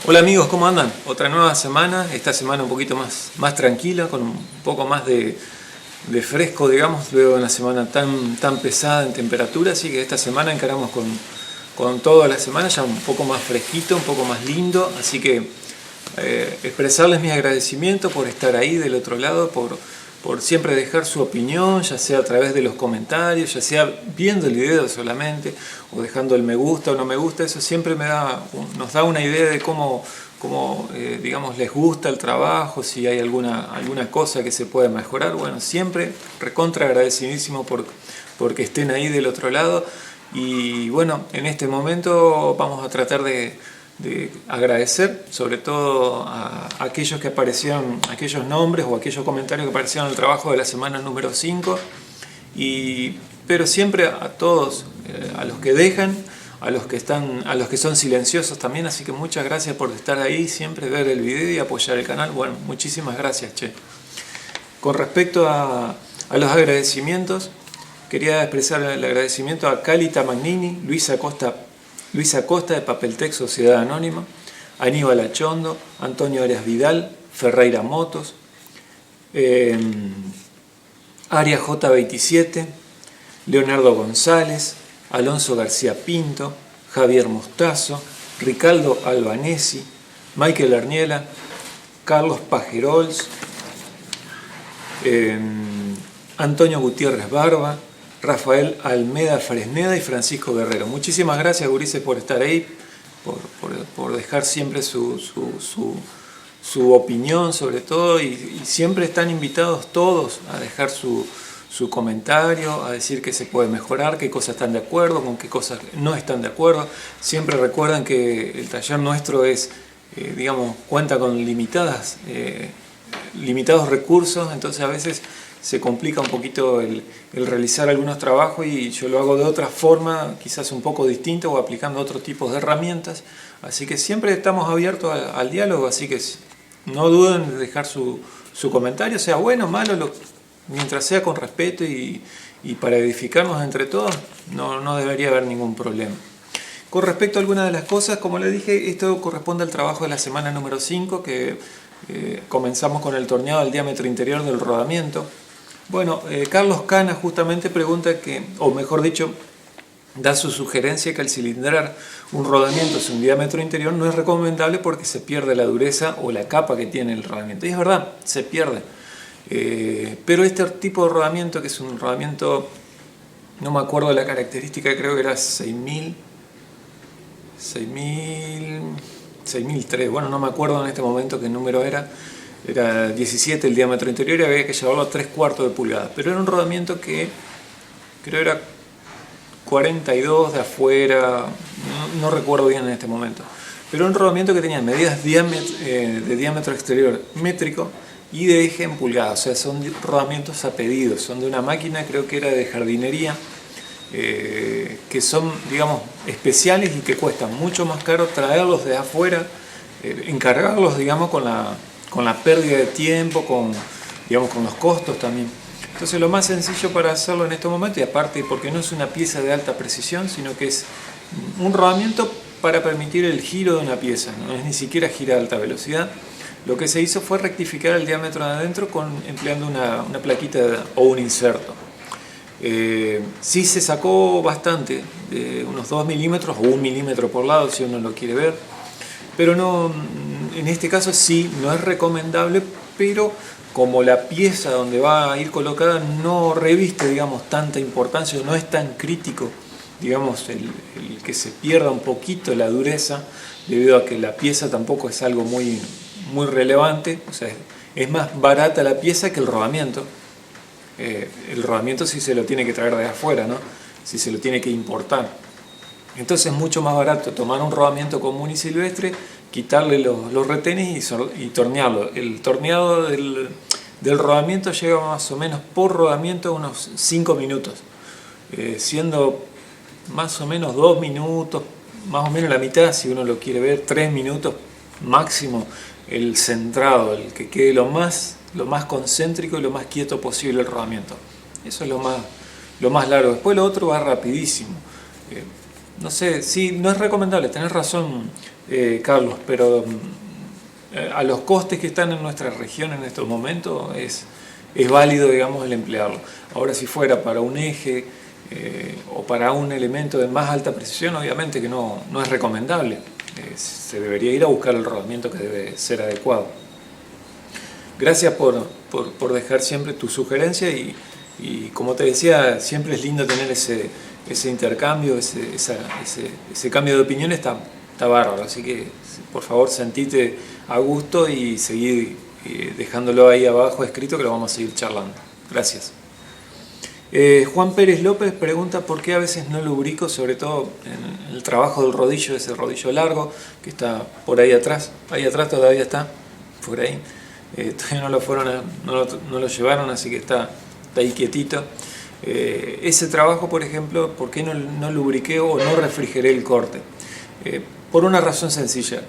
Hola amigos, ¿cómo andan? Otra nueva semana, esta semana un poquito más tranquila, con un poco más de fresco, digamos, luego de una semana tan pesada en temperatura, así que esta semana encaramos con toda la semana ya un poco más fresquito, un poco más lindo, así que expresarles mis agradecimientos por estar ahí del otro lado, por siempre dejar su opinión, ya sea a través de los comentarios, ya sea viendo el video solamente, o dejando el me gusta o no me gusta. Eso siempre nos da una idea de cómo digamos, les gusta el trabajo, si hay alguna cosa que se pueda mejorar. Bueno, siempre recontra agradecidísimo porque estén ahí del otro lado. Y bueno, en este momento vamos a tratar de agradecer sobre todo a aquellos que aparecieron, aquellos nombres o aquellos comentarios que aparecieron en el trabajo de la semana número 5, pero siempre a todos, a los que dejan, a los que son silenciosos también, así que muchas gracias por estar ahí, siempre ver el video y apoyar el canal. Bueno, muchísimas gracias, che. Con respecto a los agradecimientos, quería expresar el agradecimiento a Calita Magnini, Luisa Costa de Papeltec Sociedad Anónima, Aníbal Achondo, Antonio Arias Vidal, Ferreira Motos, Aria J27, Leonardo González, Alonso García Pinto, Javier Mostazo, Ricardo Albanesi, Michael Arniela, Carlos Pajerols, Antonio Gutiérrez Barba, Rafael Almeda Fresneda y Francisco Guerrero. Muchísimas gracias, gurises, por estar ahí, por dejar siempre su opinión sobre todo, y siempre están invitados todos a dejar su comentario, a decir que se puede mejorar, qué cosas están de acuerdo, con qué cosas no están de acuerdo. Siempre recuerden que el taller nuestro cuenta con limitados recursos, entonces a veces se complica un poquito el realizar algunos trabajos, y yo lo hago de otra forma, quizás un poco distinta, o aplicando otros tipos de herramientas. Así que siempre estamos abiertos al diálogo, así que no duden en dejar su comentario, sea bueno o malo, mientras sea con respeto y para edificarnos entre todos, no debería haber ningún problema. Con respecto a algunas de las cosas, como les dije, esto corresponde al trabajo de la semana número 5, que comenzamos con el torneado del diámetro interior del rodamiento. Bueno, Carlos Cana justamente pregunta o mejor dicho, da su sugerencia que al cilindrar un rodamiento sin un diámetro interior no es recomendable porque se pierde la dureza o la capa que tiene el rodamiento. Y es verdad, se pierde. Pero este tipo de rodamiento, que es un rodamiento, no me acuerdo de la característica, creo que era 6003, bueno, no me acuerdo en este momento qué número era 17 el diámetro interior y había que llevarlo a 3/4 de pulgada, pero era un rodamiento que creo era 42 de afuera, no recuerdo bien en este momento, pero un rodamiento que tenía medidas de diámetro exterior métrico y de eje en pulgadas, o sea, son rodamientos a pedido, son de una máquina, creo que era de jardinería, que son, digamos, especiales y que cuestan mucho más caro traerlos de afuera, encargarlos, digamos, con la pérdida de tiempo, con los costos también. Entonces lo más sencillo para hacerlo en este momento, y aparte porque no es una pieza de alta precisión, sino que es un rodamiento para permitir el giro de una pieza, no es ni siquiera gira a alta velocidad. Lo que se hizo fue rectificar el diámetro de adentro empleando una plaquita o un inserto. Sí se sacó bastante, unos 2 milímetros o 1 milímetro por lado si uno lo quiere ver, pero no, en este caso sí, no es recomendable, pero como la pieza donde va a ir colocada no reviste, digamos, tanta importancia, no es tan crítico, digamos, el que se pierda un poquito la dureza, debido a que la pieza tampoco es algo muy relevante, o sea, es más barata la pieza que el rodamiento. El rodamiento sí se lo tiene que traer de afuera, ¿no? Si se lo tiene que importar. Entonces es mucho más barato tomar un rodamiento común y silvestre, quitarle los retenes y tornearlo. El torneado del rodamiento lleva más o menos por rodamiento unos 5 minutos, siendo más o menos 2 minutos, más o menos la mitad, si uno lo quiere ver, 3 minutos máximo el centrado, el que quede lo más concéntrico y lo más quieto posible el rodamiento. Eso es lo más largo. Después lo otro va rapidísimo. No sé, sí, no es recomendable, tenés razón, Carlos, pero a los costes que están en nuestra región en estos momentos es válido, digamos, el emplearlo. Ahora, si fuera para un eje o para un elemento de más alta precisión, obviamente que no es recomendable. Se debería ir a buscar el rodamiento que debe ser adecuado. Gracias por dejar siempre tu sugerencia y como te decía, siempre es lindo tener ese intercambio, ese cambio de opinión está bárbaro. Así que, por favor, sentite a gusto y seguir dejándolo ahí abajo escrito, que lo vamos a seguir charlando. Gracias. Juan Pérez López pregunta por qué a veces no lubrico, sobre todo en el trabajo del rodillo, ese rodillo largo que está por ahí atrás todavía está, por ahí. Todavía no lo llevaron, así que está ahí quietito. Ese trabajo, por ejemplo, ¿por qué no lubriqué o no refrigeré el corte? Por una razón sencilla.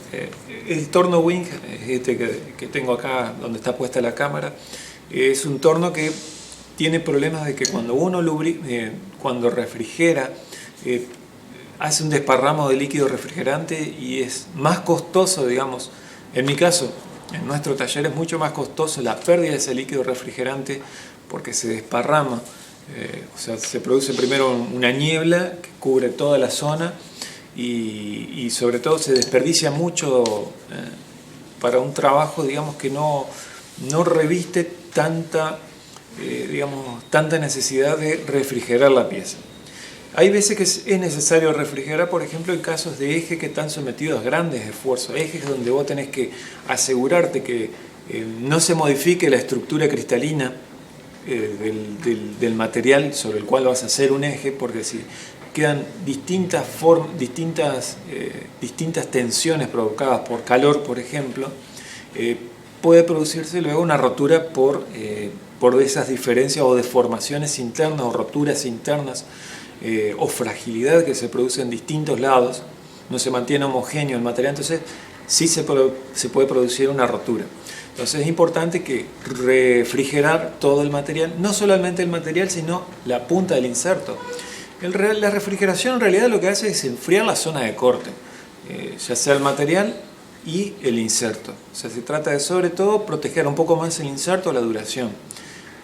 El torno wing, este que tengo acá donde está puesta la cámara, es un torno que tiene problemas de que cuando uno cuando refrigera, hace un desparramo de líquido refrigerante y es más costoso, digamos, en mi caso, en nuestro taller es mucho más costoso la pérdida de ese líquido refrigerante porque se desparrama, o sea, se produce primero una niebla que cubre toda la zona y sobre todo se desperdicia mucho para un trabajo, digamos, que no reviste tanta necesidad de refrigerar la pieza. Hay veces que es necesario refrigerar, por ejemplo, en casos de ejes que están sometidos a grandes esfuerzos, ejes donde vos tenés que asegurarte que no se modifique la estructura cristalina del material sobre el cual vas a hacer un eje, porque si quedan distintas tensiones provocadas por calor, por ejemplo, puede producirse luego una rotura por esas diferencias o deformaciones internas o roturas internas o fragilidad que se produce en distintos lados, no se mantiene homogéneo el material, entonces sí se puede producir una rotura. Entonces es importante que refrigerar todo el material, no solamente el material, sino la punta del inserto. La refrigeración en realidad lo que hace es enfriar la zona de corte, ya sea el material y el inserto. O sea, se trata de, sobre todo, proteger un poco más el inserto, la duración.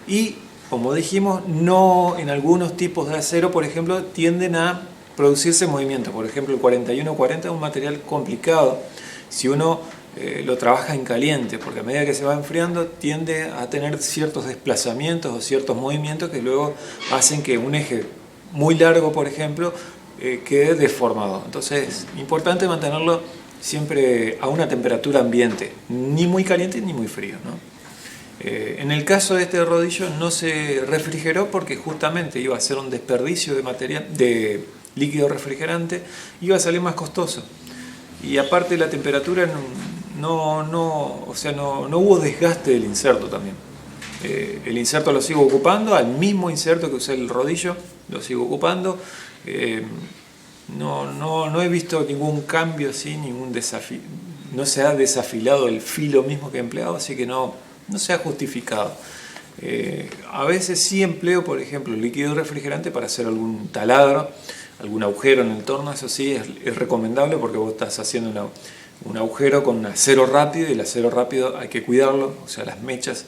Y, como dijimos, no en algunos tipos de acero, por ejemplo, tienden a producirse movimientos. Por ejemplo, el 4140 es un material complicado si uno lo trabaja en caliente, porque a medida que se va enfriando tiende a tener ciertos desplazamientos o ciertos movimientos que luego hacen que un eje muy largo, por ejemplo, quede deformado. Entonces es importante mantenerlo siempre a una temperatura ambiente, ni muy caliente ni muy frío, ¿no? En el caso de este rodillo no se refrigeró porque justamente iba a ser un desperdicio de material, de líquido refrigerante, iba a salir más costoso. Y aparte la temperatura no hubo desgaste del inserto también. El inserto lo sigo ocupando, al mismo inserto que usé el rodillo, lo sigo ocupando. No he visto ningún cambio así, ningún desafío. No se ha desafilado el filo mismo que he empleado, así que no se ha justificado. A veces sí empleo, por ejemplo, líquido refrigerante para hacer algún taladro, algún agujero en el torno. Eso sí es recomendable porque vos estás haciendo un agujero con acero rápido y el acero rápido hay que cuidarlo, o sea, las mechas,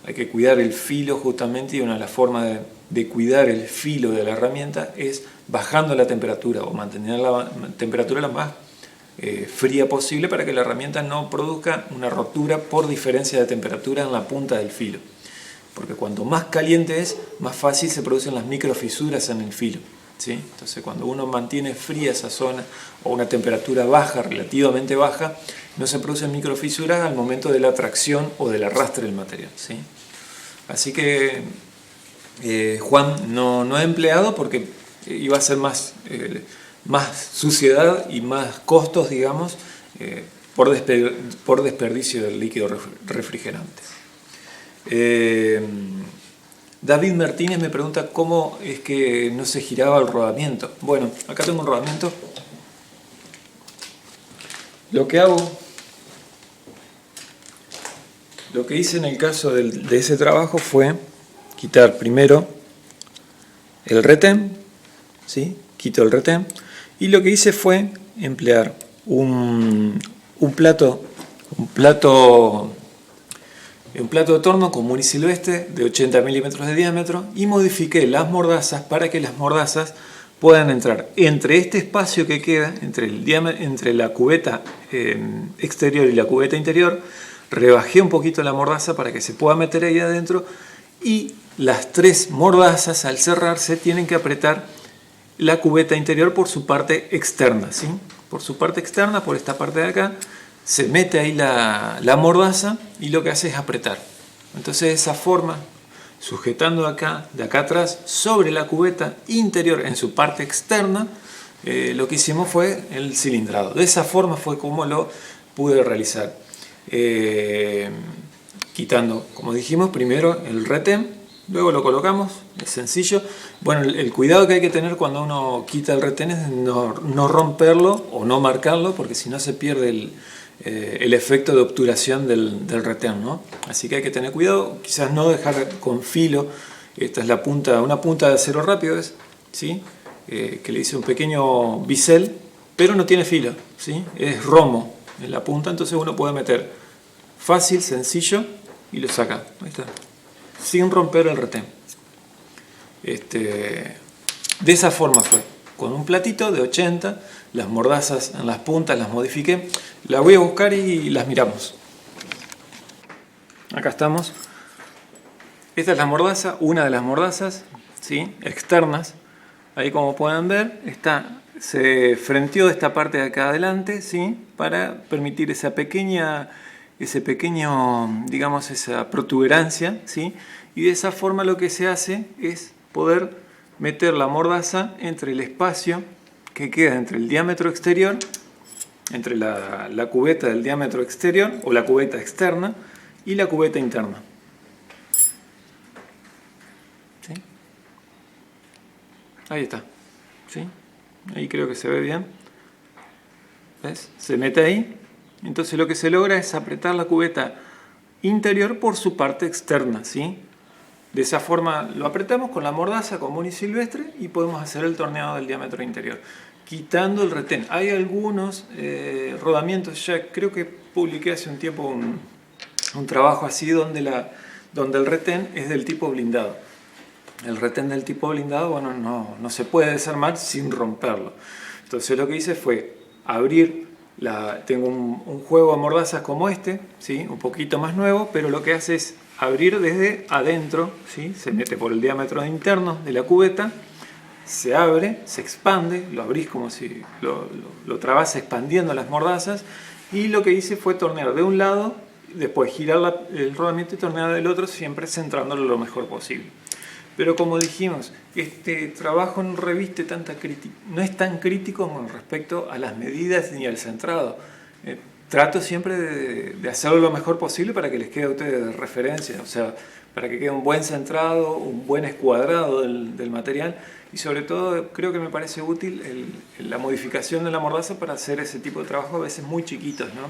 hay que cuidar el filo justamente, y una de las formas de cuidar el filo de la herramienta es bajando la temperatura o manteniendo la temperatura la más fría posible para que la herramienta no produzca una rotura por diferencia de temperatura en la punta del filo. Porque cuanto más caliente es, más fácil se producen las microfisuras en el filo, ¿sí? Entonces cuando uno mantiene fría esa zona o una temperatura baja, relativamente baja, no se producen microfisuras al momento de la tracción o del arrastre del material, ¿sí? Así que Juan no he empleado porque iba a ser más suciedad y más costos, digamos, por desperdicio del líquido refrigerante. David Martínez me pregunta cómo es que no se giraba el rodamiento. Bueno, acá tengo un rodamiento. Lo que hice en el caso de ese trabajo fue quitar primero el retén, ¿sí? Quito el retén, y lo que hice fue emplear un plato de torno común y silvestre de 80 milímetros de diámetro y modifiqué las mordazas para que las mordazas puedan entrar entre este espacio que queda entre la cubeta exterior y la cubeta interior. Rebajé un poquito la mordaza para que se pueda meter ahí adentro, y las tres mordazas al cerrarse tienen que apretar la cubeta interior por su parte externa, ¿sí? Por su parte externa, por esta parte de acá, se mete ahí la mordaza y lo que hace es apretar. Entonces de esa forma, sujetando de acá atrás, sobre la cubeta interior en su parte externa, lo que hicimos fue el cilindrado. De esa forma fue como lo pude realizar. Quitando, como dijimos, primero el retén, luego lo colocamos, es sencillo. Bueno, el cuidado que hay que tener cuando uno quita el retén es no romperlo o no marcarlo, porque si no se pierde el efecto de obturación del retén, ¿no? Así que hay que tener cuidado, quizás no dejar con filo. Esta es una punta de acero rápido, ¿sí? Que le hice un pequeño bisel, pero no tiene filo, ¿sí? Es romo en la punta, entonces uno puede meter fácil, sencillo, y lo saca, ahí está, sin romper el retén. De esa forma fue, con un platito de 80, las mordazas en las puntas las modifiqué. La voy a buscar y las miramos. Acá estamos. Esta es la mordaza, una de las mordazas, ¿sí? Externas. Ahí, como pueden ver, se frenteó esta parte de acá adelante, ¿sí? Para permitir ese pequeño, digamos, esa protuberancia, ¿sí? Y de esa forma lo que se hace es poder meter la mordaza entre el espacio que queda entre el diámetro exterior, entre la cubeta del diámetro exterior o la cubeta externa y la cubeta interna. ¿Sí? Ahí está, ¿sí? Ahí creo que se ve bien. ¿Ves? Se mete ahí. Entonces lo que se logra es apretar la cubeta interior por su parte externa, ¿sí? De esa forma lo apretamos con la mordaza común y silvestre y podemos hacer el torneado del diámetro interior, quitando el retén. Hay algunos rodamientos, ya creo que publiqué hace un tiempo un trabajo así donde el retén es del tipo blindado. El retén del tipo blindado, bueno, no se puede desarmar sin romperlo. Entonces lo que hice fue abrir, tengo un juego de mordazas como este, ¿sí? Un poquito más nuevo, pero lo que hace es abrir desde adentro, ¿sí? Se mete por el diámetro interno de la cubeta, se abre, se expande, lo abrís como si lo trabas expandiendo las mordazas, y lo que hice fue tornear de un lado, después girar el rodamiento y tornear del otro, siempre centrándolo lo mejor posible. Pero como dijimos, este trabajo no reviste no es tan crítico con respecto a las medidas ni al centrado. Trato siempre de hacerlo lo mejor posible para que les quede a ustedes de referencia, o sea, para que quede un buen centrado, un buen escuadrado del material, y sobre todo creo que me parece útil la modificación de la mordaza para hacer ese tipo de trabajo a veces muy chiquitos, ¿no?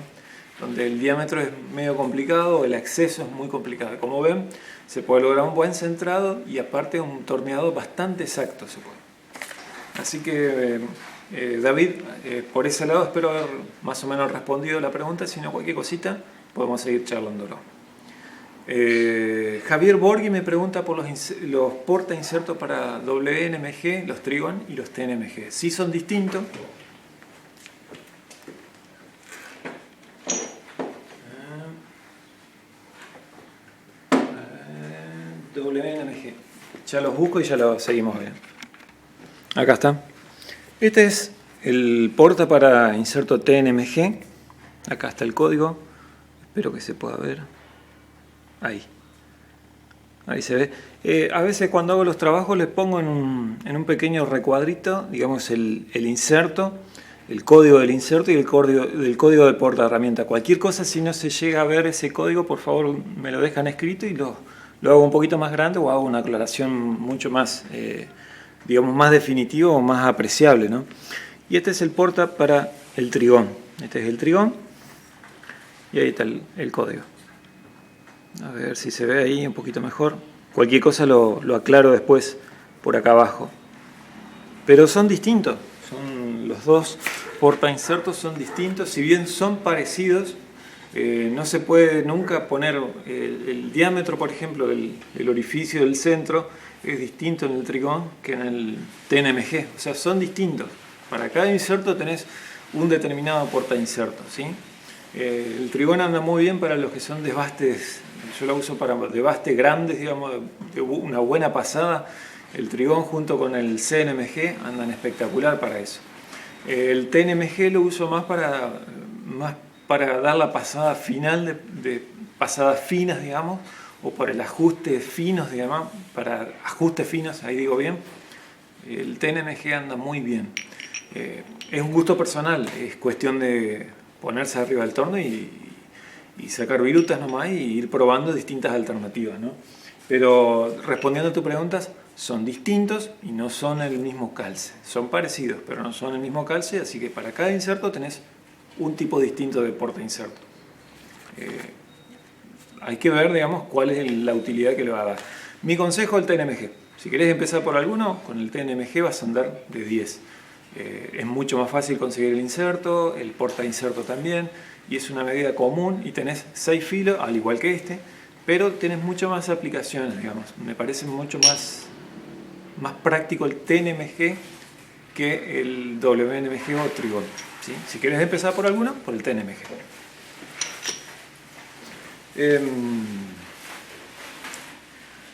Donde el diámetro es medio complicado, el acceso es muy complicado. Como ven, se puede lograr un buen centrado y aparte un torneado bastante exacto se puede. Así que David, por ese lado espero haber más o menos respondido la pregunta. Si no, cualquier cosita podemos seguir charlándolo. Javier Borghi me pregunta por los porta insertos para WNMG, los Trigon y los TNMG. Sí son distintos. WNMG. Ya los busco y ya los seguimos bien. Acá está. Este es el porta para inserto TNMG. Acá está el código. Espero que se pueda ver. Ahí se ve. A veces cuando hago los trabajos les pongo en un pequeño recuadrito, digamos, el inserto, el código del inserto y el código del porta herramienta. Cualquier cosa, si no se llega a ver ese código, por favor me lo dejan escrito y lo hago un poquito más grande o hago una aclaración mucho más, digamos, más definitiva o más apreciable, ¿no? Y este es el porta para el trigón. Este es el trigón y ahí está el código. A ver si se ve ahí un poquito mejor. Cualquier cosa lo aclaro después por acá abajo. Pero son distintos. los dos portainsertos son distintos, si bien son parecidos. No se puede nunca poner el diámetro, por ejemplo, el orificio del centro es distinto en el Trigón que en el TNMG, o sea, son distintos. Para cada inserto tenés un determinado portainserto, ¿sí? El Trigón anda muy bien para los que son desbastes, yo lo uso para desbastes grandes, digamos, de una buena pasada. El Trigón junto con el CNMG andan espectacular para eso. El TNMG lo uso más para dar la pasada final de pasadas finas, digamos, o por el ajuste finos, digamos, para ajustes finos, ahí digo bien. El TNMG anda muy bien. Es un gusto personal, es cuestión de ponerse arriba del torno y sacar virutas nomás y ir probando distintas alternativas, ¿no? Pero respondiendo a tus preguntas, son distintos y no son el mismo calce. Son parecidos, pero no son el mismo calce, así que para cada inserto tenés un tipo distinto de portainserto. Hay que ver, digamos, cuál es la utilidad que le va a dar. Mi consejo, el TNMG. Si querés empezar por alguno, con el TNMG vas a andar de 10. Es mucho más fácil conseguir el inserto, el portainserto también, y es una medida común y tenés 6 filos, al igual que este, pero tenés muchas más aplicaciones, digamos. Me parece mucho más práctico el TNMG que el WNMG o Trigón, ¿sí? Si quieres empezar por alguno, por el TNMG.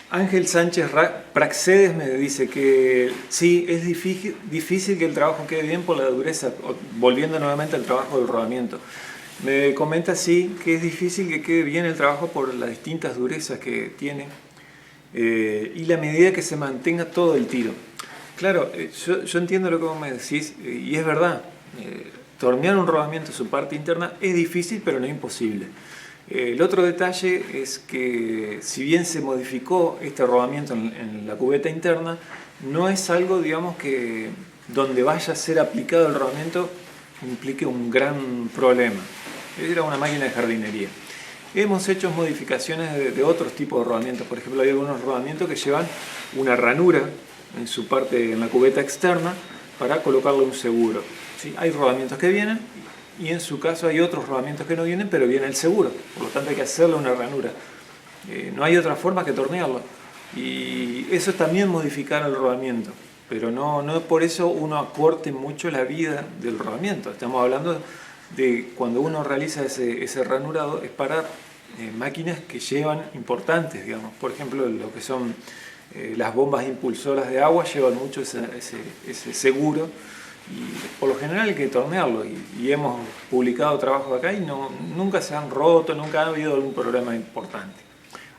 Ángel Sánchez Praxedes me dice que sí, es difícil que el trabajo quede bien por la dureza, volviendo nuevamente al trabajo del rodamiento. Me comenta sí que es difícil que quede bien el trabajo por las distintas durezas que tiene y la medida que se mantenga todo el tiro. Claro, yo entiendo lo que vos me decís y es verdad, tornear un rodamiento en su parte interna es difícil pero no imposible. El otro detalle es que si bien se modificó este rodamiento en la cubeta interna, no es algo, digamos, que donde vaya a ser aplicado el rodamiento implique un gran problema. Era una máquina de jardinería. Hemos hecho modificaciones de otros tipos de rodamientos. Por ejemplo, hay algunos rodamientos que llevan una ranura en su parte, en la cubeta externa, para colocarle un seguro. ¿Sí? Hay rodamientos que vienen y en su caso hay otros rodamientos que no vienen, pero viene el seguro. Por lo tanto hay que hacerle una ranura. No hay otra forma que tornearlo. Y eso es también modificar el rodamiento. Pero no por eso uno acorte mucho la vida del rodamiento. Estamos hablando de cuando uno realiza ese ranurado, es para máquinas que llevan importantes, digamos. Por ejemplo, lo que son las bombas impulsoras de agua llevan mucho ese seguro. Y por lo general hay que tornearlo y hemos publicado trabajos acá y nunca se han roto, nunca ha habido algún problema importante.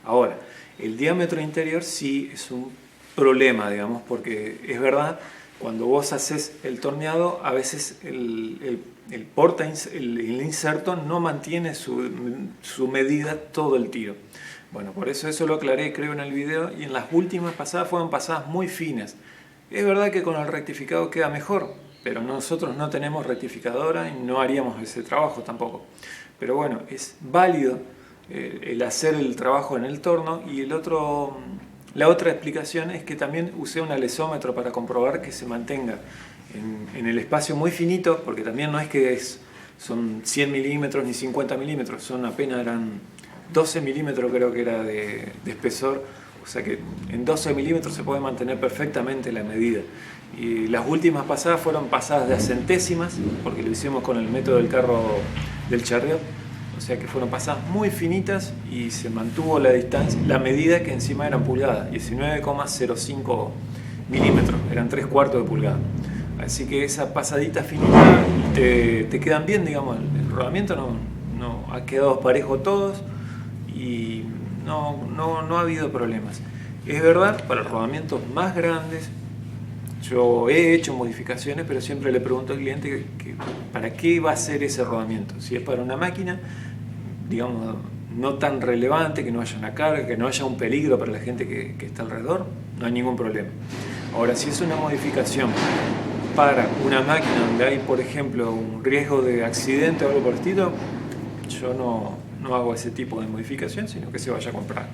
Ahora, el diámetro interior sí es un problema, digamos, porque es verdad, cuando vos haces el torneado, a veces el inserto no mantiene su medida todo el tiro. Bueno, por eso lo aclaré, creo, en el video, y en las últimas pasadas fueron pasadas muy finas. Es verdad que con el rectificado queda mejor, pero nosotros no tenemos rectificadora y no haríamos ese trabajo tampoco. Pero bueno, es válido el hacer el trabajo en el torno. Y la otra explicación es que también usé un alesómetro para comprobar que se mantenga en el espacio muy finito, porque también no es que son 100 milímetros ni 50 milímetros, apenas eran 12 milímetros creo que era de espesor. O sea que en 12 milímetros se puede mantener perfectamente la medida. Y las últimas pasadas fueron pasadas de a centésimas, porque lo hicimos con el método del carro del Charriot. O sea que fueron pasadas muy finitas y se mantuvo la distancia, la medida que encima eran pulgadas, 19,05 milímetros, eran 3/4 de pulgada. Así que esa pasadita finita te quedan bien, digamos, el rodamiento no ha quedado parejo todos y no ha habido problemas. Es verdad, para rodamientos más grandes, yo he hecho modificaciones, pero siempre le pregunto al cliente que para qué va a ser ese rodamiento. Si es para una máquina, digamos, no tan relevante, que no haya una carga, que no haya un peligro para la gente que está alrededor, no hay ningún problema. Ahora, si es una modificación para una máquina donde hay, por ejemplo, un riesgo de accidente o algo por el estilo, yo no hago ese tipo de modificación, sino que se vaya a comprar.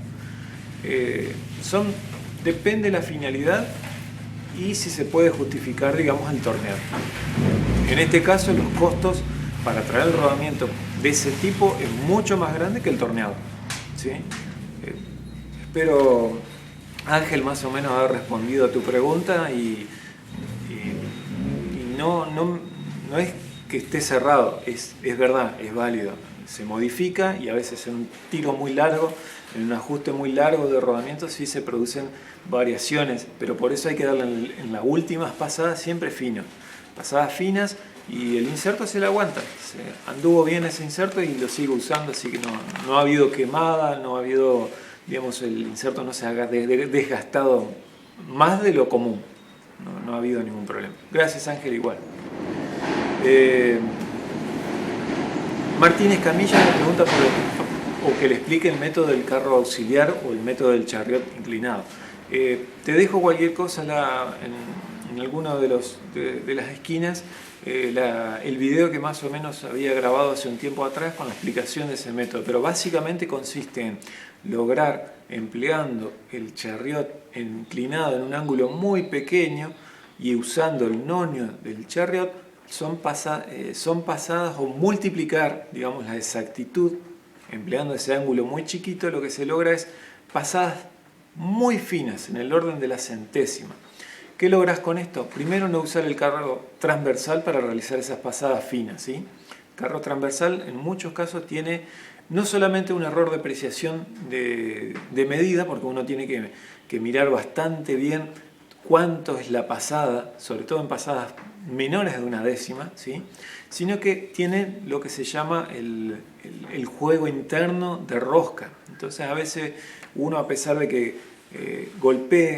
Depende de la finalidad y si se puede justificar, digamos, el torneo. En este caso los costos para traer el rodamiento de ese tipo es mucho más grande que el torneado, ¿sí? Espero, Ángel, más o menos haber respondido a tu pregunta y no es que esté cerrado, es verdad, es válido. Se modifica y a veces en un tiro muy largo, en un ajuste muy largo de rodamiento sí se producen variaciones, pero por eso hay que darle en las últimas pasadas siempre fino. Pasadas finas y el inserto se le aguanta. Anduvo bien ese inserto y lo sigo usando, así que no ha habido quemada, no ha habido, digamos, el inserto no se ha desgastado más de lo común. No ha habido ningún problema. Gracias, Ángel, igual. Martínez Camilla me pregunta o que le explique el método del carro auxiliar o el método del chariot inclinado. Te dejo cualquier cosa en alguna de las esquinas, el video que más o menos había grabado hace un tiempo atrás con la explicación de ese método, pero básicamente consiste en lograr, empleando el chariot inclinado en un ángulo muy pequeño y usando el nonio del chariot, son pasadas o multiplicar, digamos, la exactitud, empleando ese ángulo muy chiquito, lo que se logra es pasadas muy finas, en el orden de la centésima. ¿Qué logras con esto? Primero, no usar el carro transversal para realizar esas pasadas finas, ¿sí? El carro transversal en muchos casos tiene no solamente un error de apreciación de medida, porque uno tiene que mirar bastante bien cuánto es la pasada, sobre todo en pasadas menores de una décima, ¿sí? Sino que tiene lo que se llama el juego interno de rosca. Entonces a veces uno, a pesar de que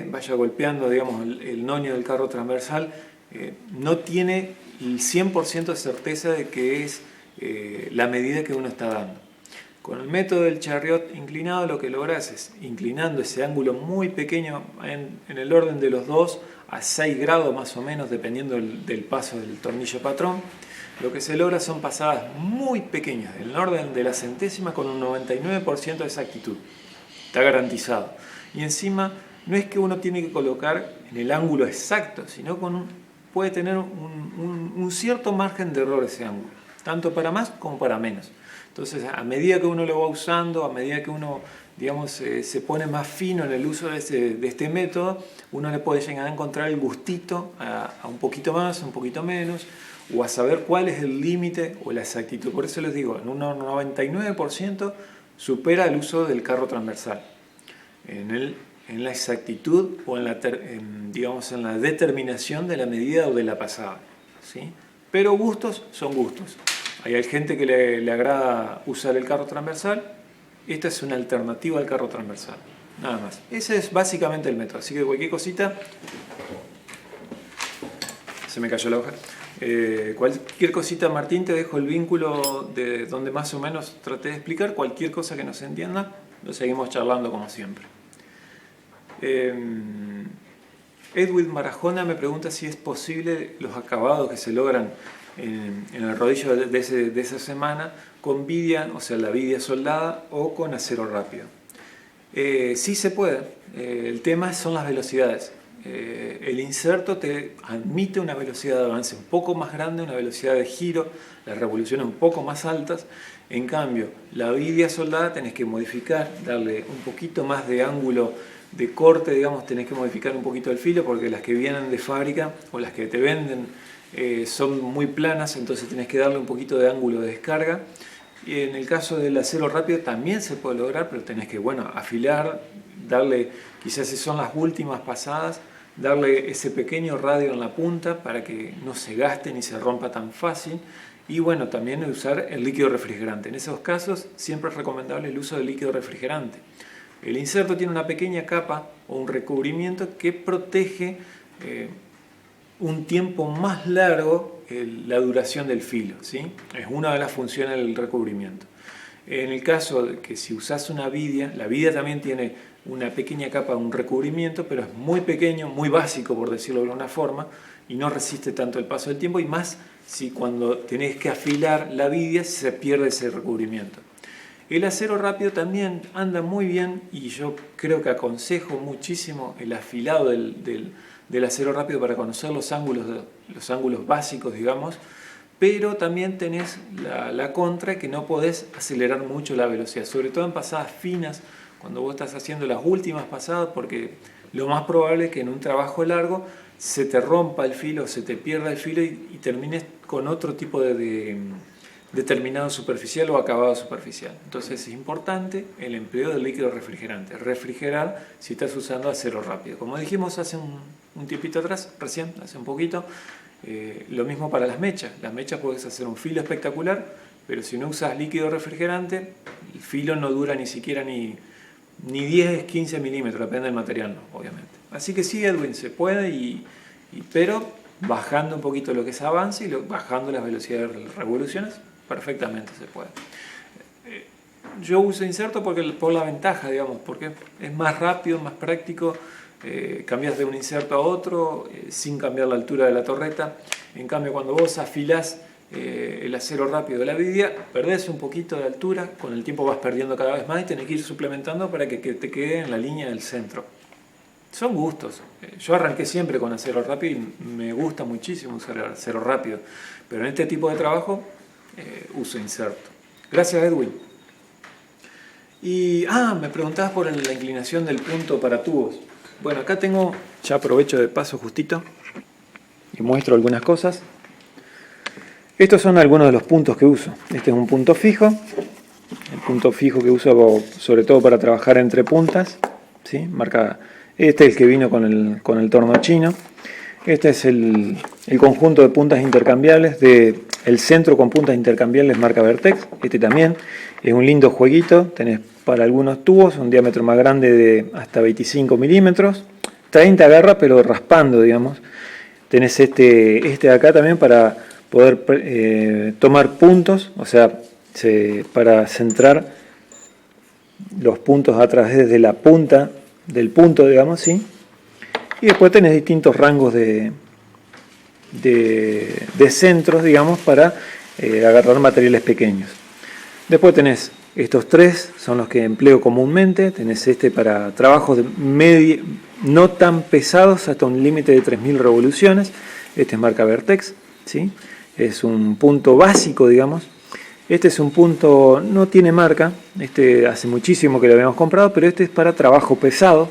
vaya golpeando, digamos, el nonio del carro transversal, no tiene el 100% de certeza de que es la medida que uno está dando. Con el método del chariot inclinado lo que logras es, inclinando ese ángulo muy pequeño en el orden de los 2 a 6 grados más o menos, dependiendo del paso del tornillo patrón, lo que se logra son pasadas muy pequeñas, en el orden de la centésima, con un 99% de exactitud. Está garantizado. Y encima no es que uno tiene que colocar en el ángulo exacto, sino puede tener un cierto margen de error ese ángulo, tanto para más como para menos. Entonces, a medida que uno lo va usando, a medida que uno, digamos, se pone más fino en el uso de este método, uno le puede llegar a encontrar el gustito a un poquito más, un poquito menos, o a saber cuál es el límite o la exactitud. Por eso les digo, en un 99% supera el uso del carro transversal. En la exactitud o digamos, en la determinación de la medida o de la pasada, ¿sí? Pero gustos son gustos. Hay gente que le agrada usar el carro transversal. Esta es una alternativa al carro transversal. Nada más. Ese es básicamente el método. Así que cualquier cosita... Se me cayó la hoja. Cualquier cosita, Martín, te dejo el vínculo de donde más o menos traté de explicar. Cualquier cosa que no se entienda, lo seguimos charlando como siempre. Edwin Marajona me pregunta si es posible los acabados que se logran en el rodillo de esa semana con vidia, o sea, la vidia soldada, o con acero rápido. Sí se puede. El tema son las velocidades. El inserto te admite una velocidad de avance un poco más grande, una velocidad de giro, las revoluciones un poco más altas. En cambio, la vidia soldada tenés que modificar, darle un poquito más de ángulo de corte, digamos, tenés que modificar un poquito el filo, porque las que vienen de fábrica o las que te venden son muy planas, entonces tenés que darle un poquito de ángulo de descarga. Y en el caso del acero rápido también se puede lograr, pero tenés que, bueno, afilar, darle, quizás si son las últimas pasadas, darle ese pequeño radio en la punta para que no se gaste ni se rompa tan fácil. Y bueno, también usar el líquido refrigerante. En esos casos siempre es recomendable el uso del líquido refrigerante. El inserto tiene una pequeña capa o un recubrimiento que protege un tiempo más largo la duración del filo, ¿sí? Es una de las funciones del recubrimiento. En el caso de que si usas una vidia, la vidia también tiene una pequeña capa, un recubrimiento, pero es muy pequeño, muy básico por decirlo de alguna forma, y no resiste tanto el paso del tiempo, y más si cuando tenés que afilar la vidia se pierde ese recubrimiento. El acero rápido también anda muy bien y yo creo que aconsejo muchísimo el afilado del acero rápido para conocer los ángulos básicos, digamos, pero también tenés la contra que no podés acelerar mucho la velocidad, sobre todo en pasadas finas, cuando vos estás haciendo las últimas pasadas, porque lo más probable es que en un trabajo largo se te rompa el filo, se te pierda el filo y termines con otro tipo de determinado superficial o acabado superficial. Entonces es importante el empleo del líquido refrigerante. Refrigerar si estás usando acero rápido. Como dijimos hace un tiempito atrás, recién, hace un poquito, lo mismo para las mechas. Las mechas puedes hacer un filo espectacular, pero si no usas líquido refrigerante, el filo no dura ni siquiera ni 10, 15 milímetros, depende del material, ¿no? Obviamente. Así que sí, Edwin, se puede, pero bajando un poquito lo que es avance y bajando las velocidades de revoluciones, perfectamente se puede. Yo uso inserto por la ventaja, digamos, porque es más rápido, más práctico, cambias de un inserto a otro sin cambiar la altura de la torreta. En cambio, cuando vos afilás el acero rápido de la vidria, perdés un poquito de altura, con el tiempo vas perdiendo cada vez más y tenés que ir suplementando para que te quede en la línea del centro. Son gustos. Yo arranqué siempre con acero rápido y me gusta muchísimo usar acero rápido, pero en este tipo de trabajo uso inserto. Gracias, Edwin. Y me preguntabas por la inclinación del punto para tubos. Bueno, acá tengo, ya aprovecho de paso justito y muestro algunas cosas. Estos son algunos de los puntos que uso. Este es un punto fijo, el punto fijo que uso sobre todo para trabajar entre puntas, ¿sí? Marca, este es el que vino con el torno chino. Este es el conjunto de puntas intercambiables, el centro con puntas intercambiables marca Vertex. Este también es un lindo jueguito. Tenés para algunos tubos un diámetro más grande de hasta 25 milímetros. 30 agarra, pero raspando, digamos. Tenés este de acá también para poder tomar puntos, o sea, para centrar los puntos a través de la punta del punto, digamos, ¿sí? Y después tenés distintos rangos de centros, digamos, para agarrar materiales pequeños. Después tenés estos tres, son los que empleo comúnmente. Tenés este para trabajos no tan pesados, hasta un límite de 3000 revoluciones. Este es marca Vertex, ¿sí? Es un punto básico, digamos. Este es un punto, no tiene marca, este hace muchísimo que lo habíamos comprado, pero este es para trabajo pesado.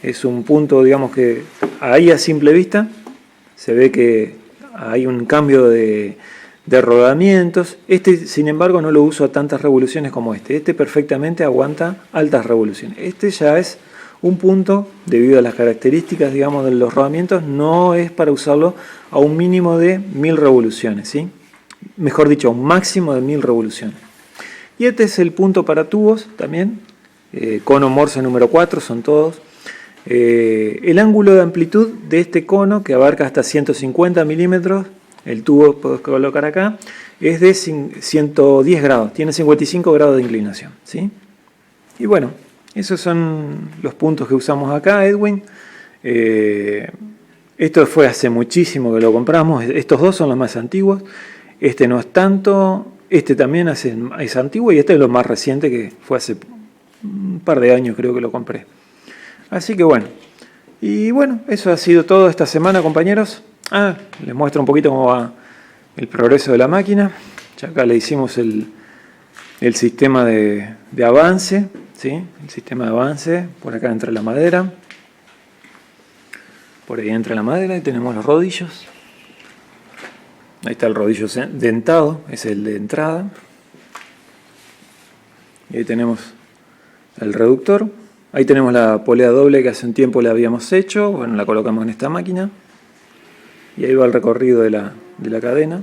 Es un punto, digamos, que ahí a simple vista se ve que hay un cambio de rodamientos. Este, sin embargo, no lo uso a tantas revoluciones como este. Este perfectamente aguanta altas revoluciones. Este ya es un punto, debido a las características, digamos, de los rodamientos, no es para usarlo a un mínimo de 1000 revoluciones, ¿sí? Mejor dicho, a un máximo de 1000 revoluciones. Y este es el punto para tubos también, cono Morse número 4, son todos. El ángulo de amplitud de este cono, que abarca hasta 150 milímetros, el tubo puedo colocar acá, es de 110 grados, tiene 55 grados de inclinación, ¿sí? Y bueno, esos son los puntos que usamos acá, Edwin. Esto fue hace muchísimo que lo compramos, estos dos son los más antiguos. Este no es tanto, este también es antiguo y este es lo más reciente, que fue hace un par de años creo que lo compré. Así que bueno, y bueno, eso ha sido todo esta semana, compañeros. Les muestro un poquito cómo va el progreso de la máquina. Ya acá le hicimos el sistema de avance, ¿sí? El sistema de avance, por acá entra la madera. Por ahí entra la madera y tenemos los rodillos. Ahí está el rodillo dentado, es el de entrada. Y ahí tenemos el reductor. Ahí tenemos la polea doble que hace un tiempo la habíamos hecho. Bueno, la colocamos en esta máquina. Y ahí va el recorrido de la cadena.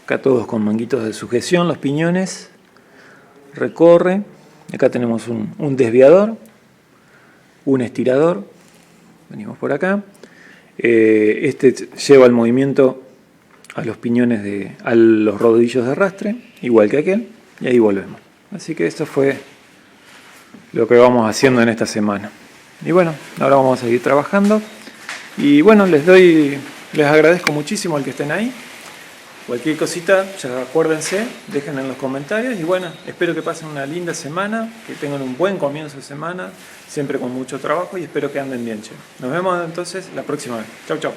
Acá todos con manguitos de sujeción, los piñones. Recorre. Acá tenemos un desviador, un estirador. Venimos por acá. Este lleva el movimiento a los piñones, a los rodillos de arrastre, igual que aquel, y ahí volvemos. Así que esto fue lo que vamos haciendo en esta semana. Y bueno, ahora vamos a seguir trabajando. Y bueno, les agradezco muchísimo al que estén ahí. Cualquier cosita, ya acuérdense, dejen en los comentarios. Y bueno, espero que pasen una linda semana, que tengan un buen comienzo de semana, siempre con mucho trabajo, y espero que anden bien, che. Nos vemos entonces la próxima vez. Chau, chau.